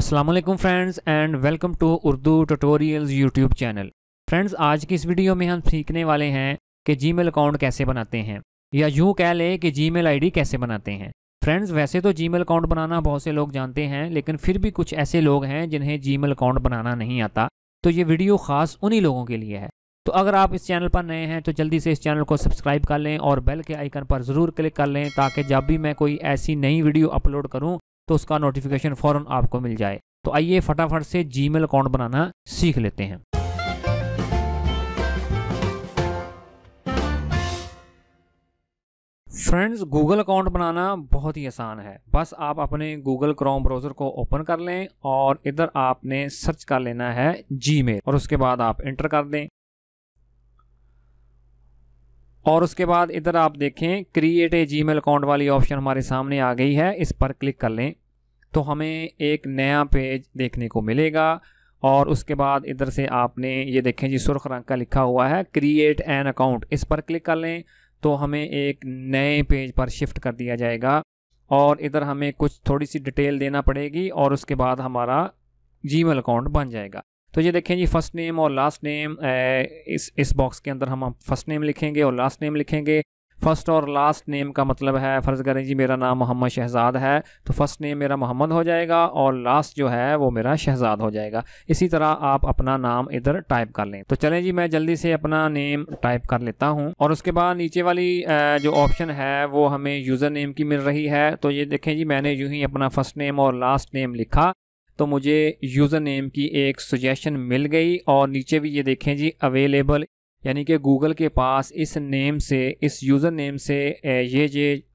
अस्सलाम वालेकुम friends and welcome to Urdu tutorials YouTube channel. Friends, आज की इस वीडियो में हम सीखने वाले हैं कि जीमेल अकाउंट कैसे बनाते हैं, या यूँ कह लें कि जीमेल आईडी कैसे बनाते हैं। फ्रेंड्स, वैसे तो जीमेल अकाउंट बनाना बहुत से लोग जानते हैं, लेकिन फिर भी कुछ ऐसे लोग हैं जिन्हें जीमेल अकाउंट बनाना नहीं आता। तो ये वीडियो ख़ास उन्हीं लोगों के लिए है। तो अगर आप इस चैनल पर नए हैं तो जल्दी से इस चैनल को सब्सक्राइब कर लें और बेल के आइकन पर ज़रूर क्लिक कर लें, ताकि जब भी मैं कोई ऐसी नई वीडियो अपलोड करूं तो उसका नोटिफिकेशन फ़ौरन आपको मिल जाए। तो आइए फटाफट से जीमेल अकाउंट बनाना सीख लेते हैं। फ्रेंड्स, गूगल अकाउंट बनाना बहुत ही आसान है। बस आप अपने गूगल क्रोम ब्राउज़र को ओपन कर लें और इधर आपने सर्च कर लेना है जीमेल, और उसके बाद आप इंटर कर दें। और उसके बाद इधर आप देखें क्रिएट ए जीमेल अकाउंट वाली ऑप्शन हमारे सामने आ गई है, इस पर क्लिक कर लें तो हमें एक नया पेज देखने को मिलेगा। और उसके बाद इधर से आपने ये देखें जी, सुर्ख रंग का लिखा हुआ है क्रिएट एन अकाउंट, इस पर क्लिक कर लें तो हमें एक नए पेज पर शिफ्ट कर दिया जाएगा। और इधर हमें कुछ थोड़ी सी डिटेल देना पड़ेगी और उसके बाद हमारा जीमेल अकाउंट बन जाएगा। तो ये देखें जी, फर्स्ट नेम और लास्ट नेम, इस बॉक्स के अंदर हम फर्स्ट नेम लिखेंगे और लास्ट नेम लिखेंगे। फर्स्ट और लास्ट नेम का मतलब है, फ़र्ज़ करें जी मेरा नाम मोहम्मद शहज़ाद है, तो फर्स्ट नेम मेरा मोहम्मद हो जाएगा और लास्ट जो है वो मेरा शहज़ाद हो जाएगा। इसी तरह आप अपना नाम इधर टाइप कर लें। तो चलें जी, मैं जल्दी से अपना नेम टाइप कर लेता हूं। और उसके बाद नीचे वाली जो ऑप्शन है वो हमें यूज़र नेम की मिल रही है। तो ये देखें जी, मैंने यूँ ही अपना फर्स्ट नेम और लास्ट नेम लिखा तो मुझे यूज़र नेम की एक सजेशन मिल गई। और नीचे भी ये देखें जी, अवेलेबल, यानी कि गूगल के पास इस नेम से, इस यूज़र नेम से ये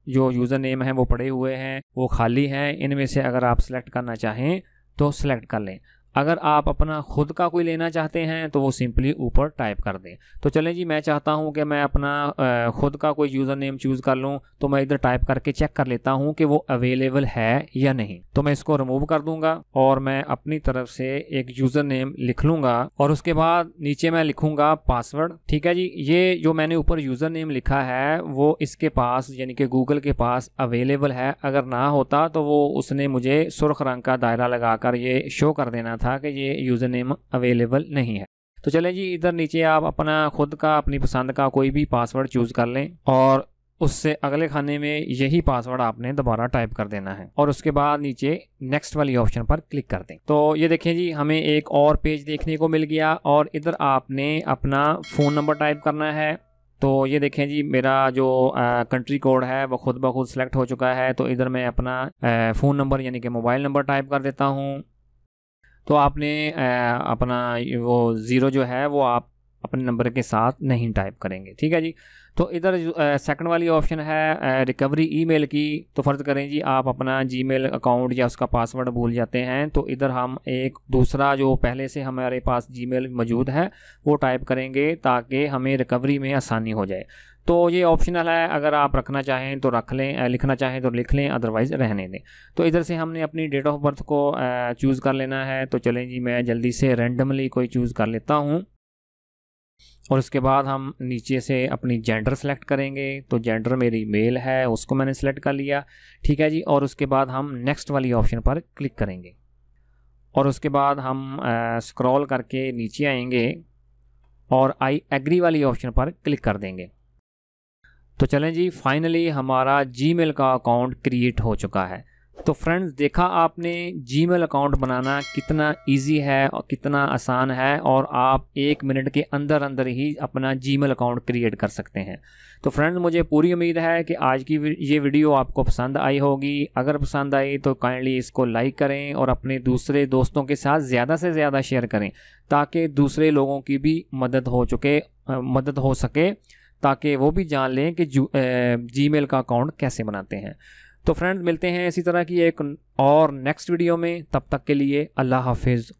जो यूज़र नेम हैं वो पड़े हुए हैं, वो खाली हैं। इनमें से अगर आप सेलेक्ट करना चाहें तो सेलेक्ट कर लें। अगर आप अपना खुद का कोई लेना चाहते हैं तो वो सिंपली ऊपर टाइप कर दें। तो चलें जी, मैं चाहता हूं कि मैं अपना खुद का कोई यूज़र नेम चूज़ कर लूं, तो मैं इधर टाइप करके चेक कर लेता हूं कि वो अवेलेबल है या नहीं। तो मैं इसको रिमूव कर दूंगा और मैं अपनी तरफ से एक यूज़र नेम लिख लूँगा और उसके बाद नीचे मैं लिखूँगा पासवर्ड। ठीक है जी, ये जो मैंने ऊपर यूज़र नेम लिखा है वो इसके पास, यानी कि गूगल के पास अवेलेबल है। अगर ना होता तो वो उसने मुझे सुर्ख रंग का दायरा लगाकर ये शो कर देना था कि ये यूज़र नेम अवेलेबल नहीं है। तो चलें जी, इधर नीचे आप अपना खुद का, अपनी पसंद का कोई भी पासवर्ड चूज़ कर लें और उससे अगले खाने में यही पासवर्ड आपने दोबारा टाइप कर देना है और उसके बाद नीचे नेक्स्ट वाली ऑप्शन पर क्लिक कर दें। तो ये देखें जी, हमें एक और पेज देखने को मिल गया और इधर आपने अपना फ़ोन नंबर टाइप करना है। तो ये देखें जी, मेरा जो कंट्री कोड है वो खुद ब खुद सेलेक्ट हो चुका है। तो इधर मैं अपना फ़ोन नंबर यानी कि मोबाइल नंबर टाइप कर देता हूँ। तो आपने अपना वो ज़ीरो जो है वो आप अपने नंबर के साथ नहीं टाइप करेंगे। ठीक है जी। तो इधर सेकंड वाली ऑप्शन है रिकवरी ईमेल की। तो फ़र्ज़ करें जी आप अपना जीमेल अकाउंट या उसका पासवर्ड भूल जाते हैं, तो इधर हम एक दूसरा जो पहले से हमारे पास जीमेल मौजूद है वो टाइप करेंगे ताकि हमें रिकवरी में आसानी हो जाए। तो ये ऑप्शनल है, अगर आप रखना चाहें तो रख लें, लिखना चाहें तो लिख लें, अदरवाइज़ रहने दें। तो इधर से हमने अपनी डेट ऑफ बर्थ को चूज़ कर लेना है। तो चलें जी, मैं जल्दी से रैंडमली कोई चूज़ कर लेता हूँ और उसके बाद हम नीचे से अपनी जेंडर सेलेक्ट करेंगे। तो जेंडर मेरी मेल है, उसको मैंने सेलेक्ट कर लिया। ठीक है जी। और उसके बाद हम नेक्स्ट वाली ऑप्शन पर क्लिक करेंगे और उसके बाद हम स्क्रॉल करके नीचे आएंगे और आई एग्री वाली ऑप्शन पर क्लिक कर देंगे। तो चलें जी, फाइनली हमारा जीमेल का अकाउंट क्रिएट हो चुका है। तो फ्रेंड्स, देखा आपने जीमेल अकाउंट बनाना कितना इजी है और कितना आसान है, और आप 1 मिनट के अंदर अंदर ही अपना जीमेल अकाउंट क्रिएट कर सकते हैं। तो फ्रेंड्स, मुझे पूरी उम्मीद है कि आज की ये वीडियो आपको पसंद आई होगी। अगर पसंद आई तो काइंडली इसको लाइक करें और अपने दूसरे दोस्तों के साथ ज़्यादा से ज़्यादा शेयर करें, ताकि दूसरे लोगों की भी मदद हो सके, ताकि वो भी जान लें कि जीमेल का अकाउंट कैसे बनाते हैं। तो फ्रेंड्स, मिलते हैं इसी तरह की एक और नेक्स्ट वीडियो में। तब तक के लिए अल्लाह हाफिज़।